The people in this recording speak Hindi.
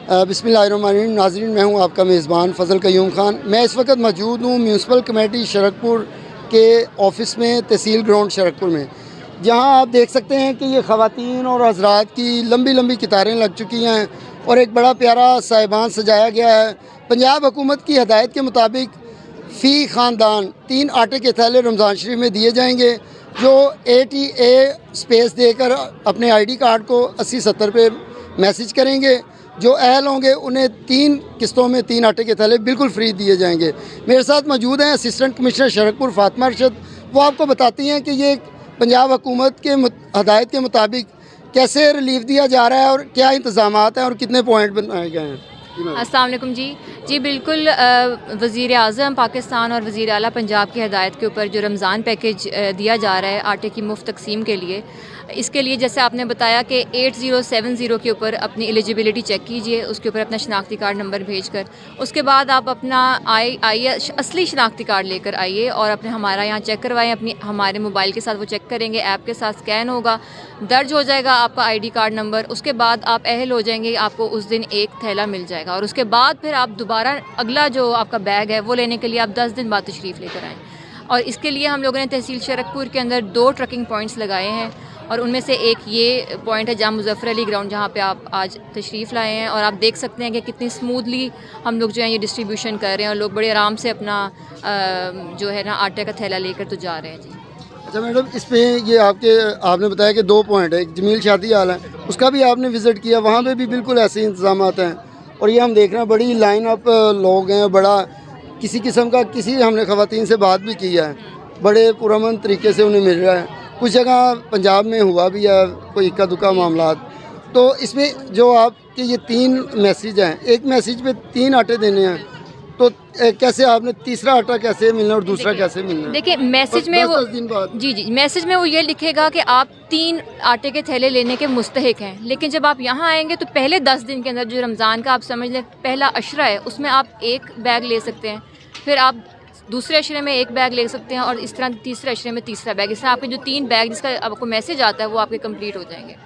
बिस्मिल्लाहिर्रहमानिर्रहीम। नाज़रीन, मैं हूं आपका मेज़बान फ़ज़ल क़य्यूम ख़ान। मैं इस वक्त मौजूद हूं म्यूनसिपल कमेटी शरकपुर के ऑफ़िस में, तहसील ग्राउंड शरकपुर में, जहां आप देख सकते हैं कि ये ख़वातीन और हज़रात की लंबी लंबी कतारें लग चुकी हैं और एक बड़ा प्यारा साहिबान सजाया गया है। पंजाब हुकूमत की हदायत के मुताबिक फ़ी ख़ानदान 3 आटे के थैले रमज़ान शरीफ में दिए जाएंगे, जो ATA स्पेस देकर अपने ID कार्ड को 80-70 पे मैसेज करेंगे। जो अहल होंगे उन्हें 3 किस्तों में 3 आटे के थैले बिल्कुल फ्री दिए जाएंगे। मेरे साथ मौजूद हैं असिस्टेंट कमिश्नर शरकपुर फातिमा अरशद। वो आपको बताती हैं कि ये पंजाब हुकूमत के हदायत के मुताबिक कैसे रिलीफ दिया जा रहा है और क्या इंतज़ामात हैं और कितने पॉइंट बनाए गए हैं। अस्सलाम वालेकुम जी बिल्कुल। वज़ीर आज़म पाकिस्तान और वज़ीर आला पंजाब की हदायत के ऊपर जो रमज़ान पैकेज दिया जा रहा है आटे की मुफ्त तकसीम के लिए, इसके लिए जैसे आपने बताया कि 8070 के ऊपर अपनी एलिजिबिलिटी चेक कीजिए, उसके ऊपर अपना शनाख्ती कार्ड नंबर भेजकर उसके बाद आप अपना असली शनाख्ती कार्ड लेकर आइए और अपने हमारा यहाँ चेक करवाएं। अपनी हमारे मोबाइल के साथ वो चेक करेंगे, ऐप के साथ स्कैन होगा, दर्ज हो जाएगा आपका ID कार्ड नंबर। उसके बाद आप अहल हो जाएंगे, आपको उस दिन एक थैला मिल जाएगा और उसके बाद फिर आप दोबारा अगला जो आपका बैग है वो लेने के लिए आप 10 दिन बाद तशरीफ़ लेकर आएँ। और इसके लिए हम लोगों ने तहसील शरकपुर के अंदर 2 ट्रकिंग पॉइंट्स लगाए हैं और उनमें से एक ये पॉइंट है जहाँ मुज़फ़्फ़र अली ग्राउंड, जहाँ पे आप आज तशरीफ़ लाए हैं और आप देख सकते हैं कि कितनी स्मूथली हम लोग जो है ये डिस्ट्रीब्यूशन कर रहे हैं और लोग बड़े आराम से अपना जो है ना आटे का थैला लेकर तो जा रहे हैं जी। अच्छा मैडम, इस पे ये आपने बताया कि 2 पॉइंट है, एक जमील शादी हाल है, उसका भी आपने विज़िट किया, वहाँ पे भी बिल्कुल ऐसे इंतजाम हैं और ये हम देख रहे हैं बड़ी लाइन अप लोग हैं, बड़ा किसी किस्म का हमने ख़वातीन से बात भी की है, बड़े पुरअमन तरीके से उन्हें मिल रहा है। कुछ जगह पंजाब में हुआ भी है कोई इक्का दुक्का मामला। तो इसमें जो आपके ये 3 मैसेज हैं, एक मैसेज पे 3 आटे देने हैं, तो कैसे आपने तीसरा आटा कैसे मिलना और दूसरा कैसे मिलना? देखिए मैसेज में वो 10 दिन बाद जी मैसेज में वो ये लिखेगा कि आप 3 आटे के थैले लेने के मुस्तहिक हैं, लेकिन जब आप यहाँ आएंगे तो पहले 10 दिन के अंदर जो रमज़ान का आप समझ लें पहला अशरा है, उसमें आप 1 बैग ले सकते हैं, फिर आप दूसरे अशरे में 1 बैग ले सकते हैं और इस तरह तीसरे अशरे में तीसरा बैग। इस तरह आपके जो 3 बैग जिसका आपको मैसेज आता है वो आपके कंप्लीट हो जाएंगे।